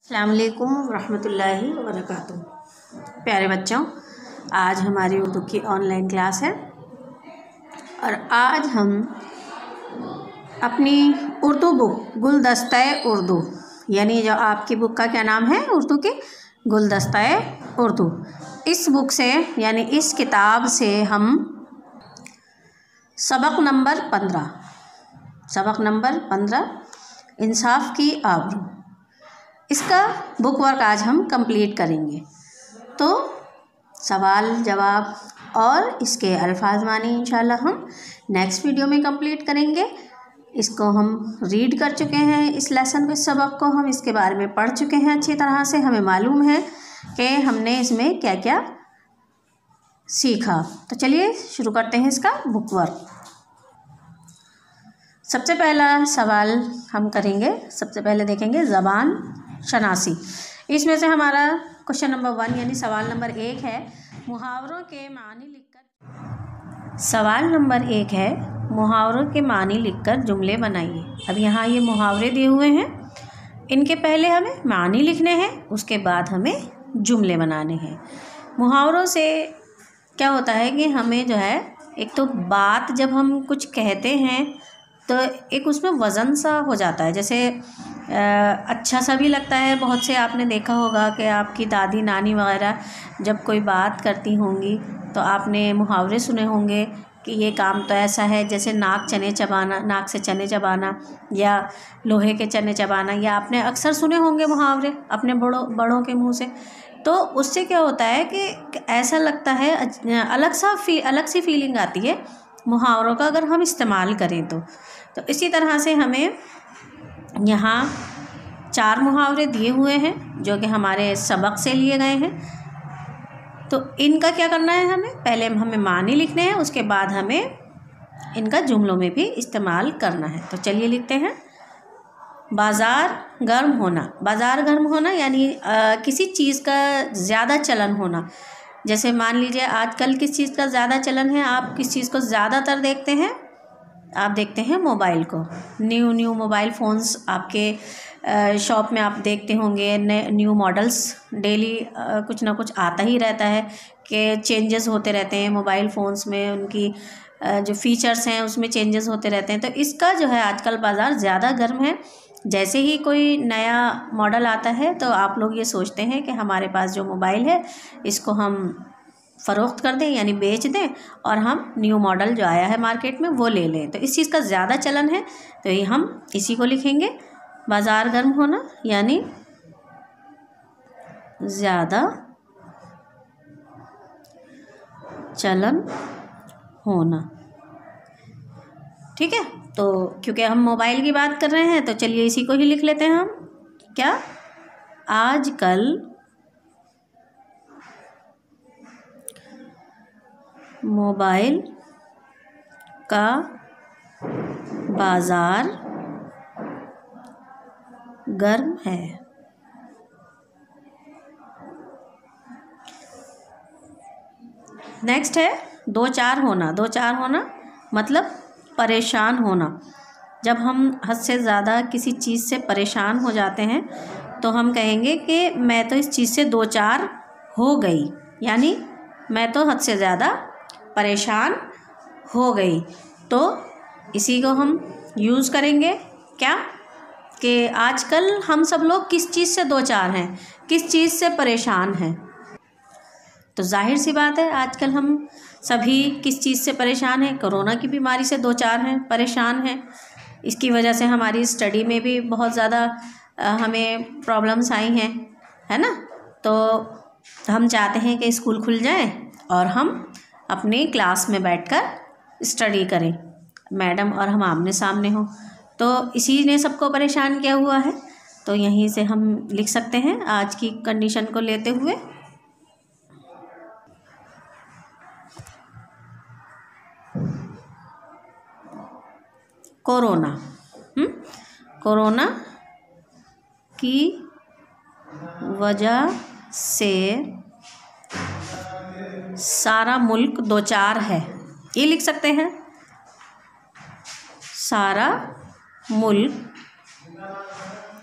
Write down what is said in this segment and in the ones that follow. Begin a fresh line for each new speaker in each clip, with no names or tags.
अस्सलाम वालेकुम रहमतुल्लाहि व बरकातुहू। प्यारे बच्चों, आज हमारी उर्दू की ऑनलाइन क्लास है और आज हम अपनी उर्दू बुक गुलदस्ता उर्दू, यानी जो आपकी बुक का क्या नाम है उर्दू की, गुलदस्ता उर्दू, इस बुक से यानी इस किताब से हम सबक नंबर 15 इंसाफ की आबरू, इसका बुक वर्क आज हम कंप्लीट करेंगे। तो सवाल जवाब और इसके अल्फाज मानी इंशाल्लाह हम नेक्स्ट वीडियो में कंप्लीट करेंगे। इसको हम रीड कर चुके हैं, इस लेसन को, इस सबक को हम इसके बारे में पढ़ चुके हैं अच्छी तरह से। हमें मालूम है कि हमने इसमें क्या क्या सीखा। तो चलिए शुरू करते हैं इसका बुक वर्क। सबसे पहला सवाल हम करेंगे, सबसे पहले देखेंगे ज़बान शनासी। इसमें से हमारा क्वेश्चन नंबर 1 यानी सवाल नंबर 1 है, मुहावरों के मानी लिखकर। सवाल नंबर 1 है, मुहावरों के मानी लिखकर जुमले बनाइए। अब यहाँ ये मुहावरे दिए हुए हैं, इनके पहले हमें मानी लिखने हैं, उसके बाद हमें जुमले बनाने हैं। मुहावरों से क्या होता है कि हमें जो है, एक तो बात जब हम कुछ कहते हैं तो एक उसमें वज़न सा हो जाता है, जैसे अच्छा सा भी लगता है। बहुत से आपने देखा होगा कि आपकी दादी नानी वग़ैरह जब कोई बात करती होंगी तो आपने मुहावरे सुने होंगे कि ये काम तो ऐसा है, जैसे नाक से चने चबाना या लोहे के चने चबाना, या आपने अक्सर सुने होंगे मुहावरे अपने बड़ों के मुँह से। तो उससे क्या होता है कि ऐसा लगता है, अलग सी फीलिंग आती है मुहावरों का अगर हम इस्तेमाल करें तो इसी तरह से हमें यहाँ 4 मुहावरे दिए हुए हैं जो कि हमारे सबक से लिए गए हैं। तो इनका क्या करना है, पहले हमें मानी लिखने हैं, उसके बाद हमें इनका जुमलों में भी इस्तेमाल करना है। तो चलिए लिखते हैं। बाज़ार गर्म होना। बाज़ार गर्म होना यानी किसी चीज़ का ज़्यादा चलन होना। जैसे मान लीजिए आजकल किस चीज़ का ज़्यादा चलन है, आप किस चीज़ को ज़्यादातर देखते हैं, आप देखते हैं मोबाइल को। न्यू मोबाइल फ़ोन्स आपके शॉप में आप देखते होंगे, न्यू मॉडल्स डेली कुछ ना कुछ आता ही रहता है कि चेंजेस होते रहते हैं मोबाइल फ़ोन्स में, उनकी जो फ़ीचर्स हैं उसमें चेंजेस होते रहते हैं। तो इसका जो है आजकल बाज़ार ज़्यादा गर्म है। जैसे ही कोई नया मॉडल आता है तो आप लोग ये सोचते हैं कि हमारे पास जो मोबाइल है इसको हम फ़रोख्त कर दें, यानी बेच दें, और हम न्यू मॉडल जो आया है मार्केट में वो ले लें। तो इस चीज़ का ज़्यादा चलन है, तो ये हम इसी को लिखेंगे, बाज़ार गर्म होना यानी ज़्यादा चलन होना। ठीक है, तो क्योंकि हम मोबाइल की बात कर रहे हैं तो चलिए इसी को ही लिख लेते हैं हम। क्या? आजकल मोबाइल का बाज़ार गर्म है। नेक्स्ट है 2-4 होना। 2-4 होना मतलब परेशान होना। जब हम हद से ज़्यादा किसी चीज़ से परेशान हो जाते हैं तो हम कहेंगे कि मैं तो इस चीज़ से 2-4 हो गई, यानी मैं तो हद से ज़्यादा परेशान हो गई। तो इसी को हम यूज़ करेंगे क्या, कि आजकल हम सब लोग किस चीज़ से 2-4 हैं, किस चीज़ से परेशान हैं। तो जाहिर सी बात है आजकल हम सभी किस चीज़ से परेशान हैं, कोरोना की बीमारी से 2-4 हैं, परेशान हैं। इसकी वजह से हमारी स्टडी में भी बहुत ज़्यादा हमें प्रॉब्लम्स आई हैं, है ना। तो हम चाहते हैं कि स्कूल खुल जाए और हम अपनी क्लास में बैठकर स्टडी करें, मैडम और हम आमने सामने हों। तो इसी ने सबको परेशान किया हुआ है। तो यहीं से हम लिख सकते हैं आज की कंडीशन को लेते हुए, कोरोना। कोरोना की वजह से सारा मुल्क 2-4 है, ये लिख सकते हैं। सारा मुल्क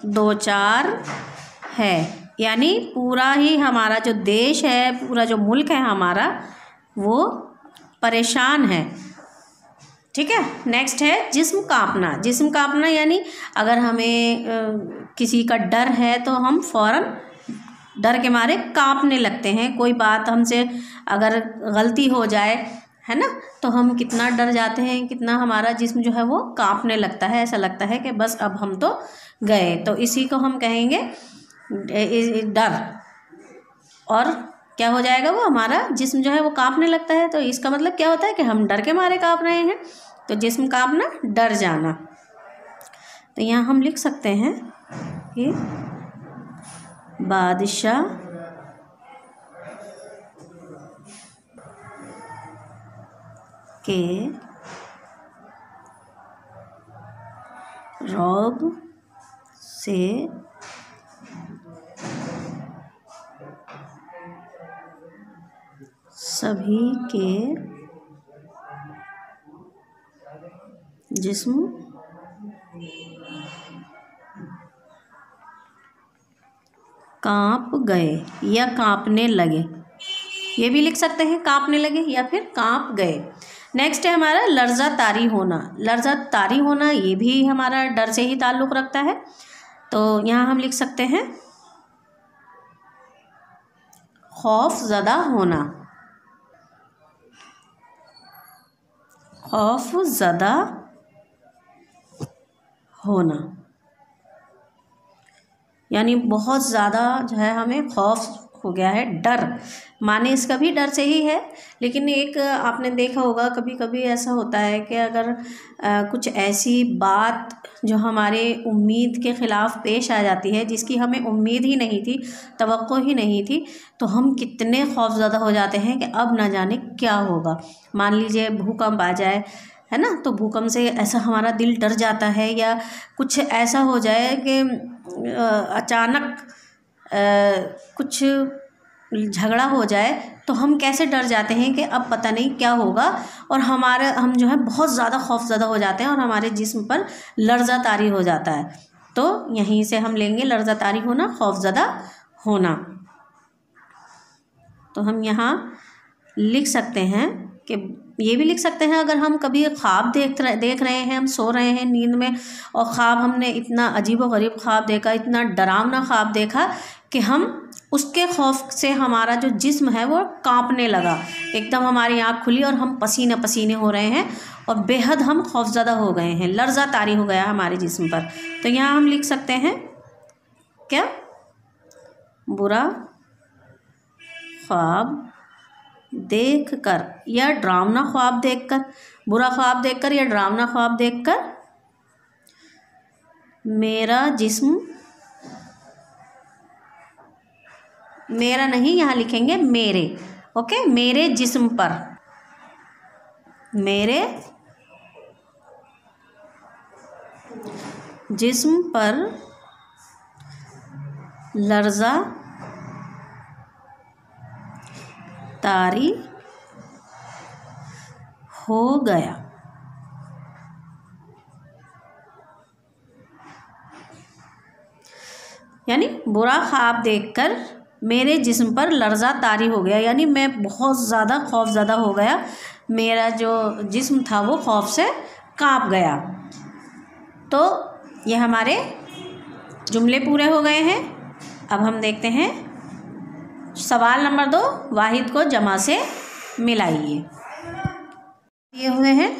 2-4 है, यानी पूरा ही हमारा जो देश है, पूरा जो मुल्क है हमारा, वो परेशान है। ठीक है। नेक्स्ट है जिस्म कांपना। जिस्म कांपना यानी अगर हमें किसी का डर है तो हम फ़ौरन डर के मारे कांपने लगते हैं। कोई बात हमसे अगर गलती हो जाए, है ना, तो हम कितना डर जाते हैं, कितना हमारा जिस्म जो है वो कांपने लगता है। ऐसा लगता है कि बस अब हम तो गए। तो इसी को हम कहेंगे डर। और क्या हो जाएगा, वो हमारा जिस्म जो है वो कांपने लगता है। तो इसका मतलब क्या होता है कि हम डर के मारे कांप रहे हैं। तो जिस्म कांपना, डर जाना। तो यहाँ हम लिख सकते हैं कि बादशाह के रौब से सभी के जिस्म कांप गए या कांपने लगे। ये भी लिख सकते हैं कांपने लगे या फिर कांप गए। नेक्स्ट है हमारा लर्जा तारी होना। लर्जा तारी होना ये भी हमारा डर से ही ताल्लुक़ रखता है। तो यहाँ हम लिख सकते हैं खौफ ज़दा होना। खौफ ज़दा होना यानी बहुत ज़्यादा जो है हमें खौफ हो गया है, डर माने इसका भी डर से ही है। लेकिन एक आपने देखा होगा कभी कभी ऐसा होता है कि अगर कुछ ऐसी बात जो हमारे उम्मीद के ख़िलाफ़ पेश आ जाती है, जिसकी हमें उम्मीद ही नहीं थी, तवक्को ही नहीं थी, तो हम कितने खौफज़दा हो जाते हैं कि अब ना जाने क्या होगा। मान लीजिए भूकंप आ जाए, है ना, तो भूकंप से ऐसा हमारा दिल डर जाता है। या कुछ ऐसा हो जाए कि अचानक कुछ झगड़ा हो जाए, तो हम कैसे डर जाते हैं कि अब पता नहीं क्या होगा। और हम जो है बहुत ज़्यादा खौफज़दा हो जाते हैं और हमारे जिस्म पर लर्ज़ा तारी हो जाता है। तो यहीं से हम लेंगे लर्ज़ा तारी होना, खौफज़दा होना। तो हम यहाँ लिख सकते हैं कि ये भी लिख सकते हैं अगर हम कभी ख्वाब देख रहे हैं, हम सो रहे हैं नींद में और ख्वाब हमने इतना अजीब व गरीब ख्वाब देखा, इतना डरावना ख्वाब देखा कि हम उसके खौफ से हमारा जो जिस्म है वो कांपने लगा। एकदम हमारी आँख खुली और हम पसीने पसीने हो रहे हैं और बेहद हम खौफज़दा हो गए हैं, लर्ज़ा तारी हो गया हमारे जिस्म पर। तो यहाँ हम लिख सकते हैं क्या, बुरा ख्वाब देखकर या डरावना ख्वाब देखकर। बुरा ख्वाब देखकर या डरावना ख्वाब देखकर मेरा जिस्म, मेरा नहीं यहाँ लिखेंगे मेरे, ओके, मेरे जिस्म पर, मेरे जिस्म पर लर्ज़ा तारी हो गया। यानी बुरा ख्वाब देखकर मेरे जिस्म पर लर्ज़ा तारी हो गया, यानी मैं बहुत ज़्यादा खौफज़दा हो गया, मेरा जो जिस्म था वो खौफ से कांप गया। तो ये हमारे जुमले पूरे हो गए हैं। अब हम देखते हैं सवाल नंबर 2, वाहिद को जमा से मिलाइए। ये हुए हैं,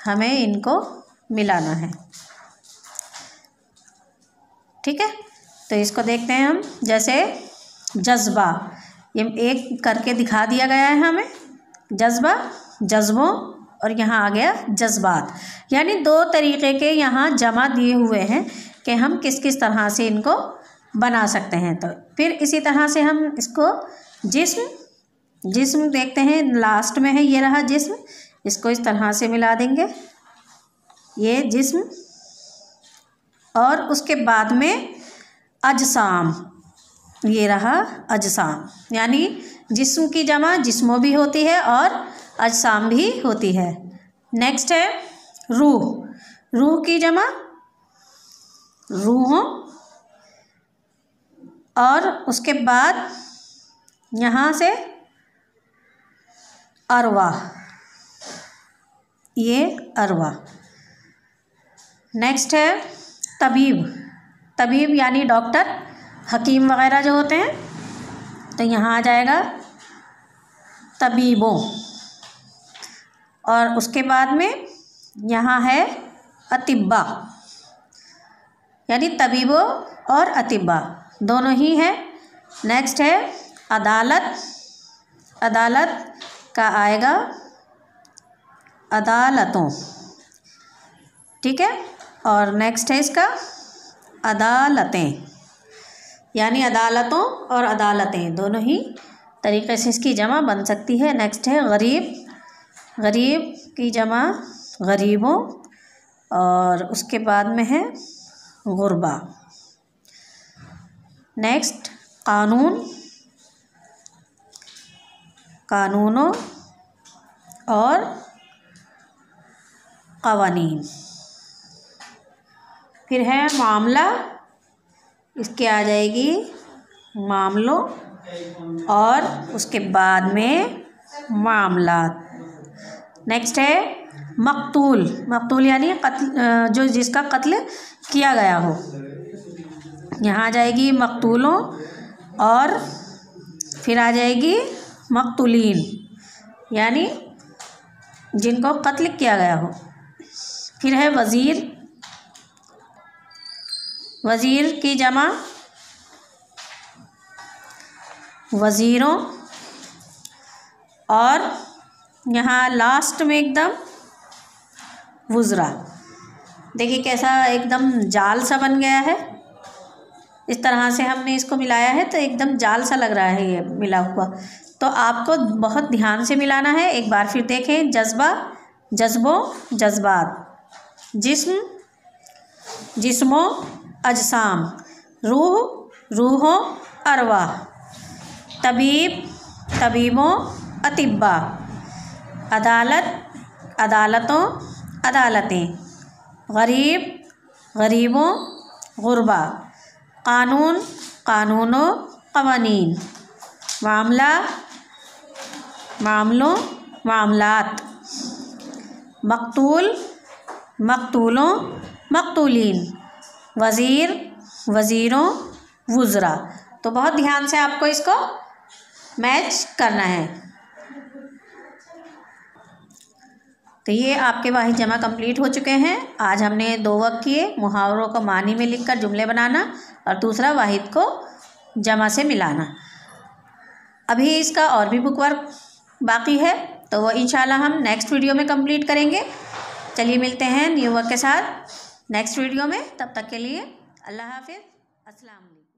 हमें इनको मिलाना है। ठीक है, तो इसको देखते हैं हम। जैसे जज्बा, ये एक करके दिखा दिया गया है हमें, जज्बा, जज्बों, और यहाँ आ गया जज्बात। यानी 2 तरीक़े के यहाँ जमा दिए हुए हैं कि हम किस किस तरह से इनको बना सकते हैं। तो फिर इसी तरह से हम इसको जिस्म देखते हैं, लास्ट में है, ये रहा जिस्म, इसको इस तरह से मिला देंगे, ये जिस्म, और उसके बाद में अजसाम, ये रहा अजसाम। यानी जिस्म की जमा जिस्मों भी होती है और अजसाम भी होती है। नेक्स्ट है रूह, रूह की जमा रूहों, और उसके बाद यहाँ से अरवा, ये अरवा। नेक्स्ट है तबीब, तबीब यानी डॉक्टर, हकीम वगैरह जो होते हैं, तो यहाँ आ जाएगा तबीबों। और उसके बाद में यहाँ है अतिब्बा, यानी तबीबों और अतिब्बा दोनों ही है। नेक्स्ट है अदालत, अदालत का आएगा अदालतों, ठीक है। और नेक्स्ट है इसका अदालतें, यानी अदालतों और अदालतें दोनों ही तरीक़े से इसकी जमा बन सकती है। नेक्स्ट है गरीब, गरीब की जमा गरीबों, और उसके बाद में है गुरबा। नेक्स्ट कानून, कानूनों और क़वानीन। फिर है मामला, इसके आ जाएगी मामलों, और उसके बाद में मामलात। नेक्स्ट है मक़तूल, मक़तूल यानी कत्ल, जो जिसका कत्ल किया गया हो, यहाँ आ जाएगी मक़तूलों, और फिर आ जाएगी मक़तूलीन, यानी जिनको कत्ल किया गया हो। फिर है वज़ीर, वज़ीर की जमा वज़ीरों, और यहाँ लास्ट में एकदम वुज़रा। देखिए कैसा एकदम जाल सा बन गया है, इस तरह से हमने इसको मिलाया है तो एकदम जाल सा लग रहा है ये मिला हुआ। तो आपको बहुत ध्यान से मिलाना है। एक बार फिर देखें, जज्बा, जज्बों, जज्बात, जिस्म, जिस्मों, अजसाम, रूह, रूहों, अरवाह, तबीब, तबीबों, अतिब्बा, अदालत, अदालतों, अदालतें, गरीब, गरीबों, गुरबा, कानून, कानूनों, क़वानीन, मामला, मामलों, मामलात, मक़तूल, मक़तूलों, मक़तूलीन, वज़ीर, वज़ीरों, वुज़रा। तो बहुत ध्यान से आपको इसको मैच करना है। तो ये आपके वाहिद जमा कंप्लीट हो चुके हैं। आज हमने 2 वर्क किए, मुहावरों को मानी में लिखकर जुमले बनाना, और दूसरा वाहिद को जमा से मिलाना। अभी इसका और भी बुक वर्क बाकी है, तो वो इंशाल्लाह हम नेक्स्ट वीडियो में कंप्लीट करेंगे। चलिए मिलते हैं न्यू वर्क के साथ नेक्स्ट वीडियो में। तब तक के लिए अल्लाह हाफ़िज़, अस्सलाम वालेकुम।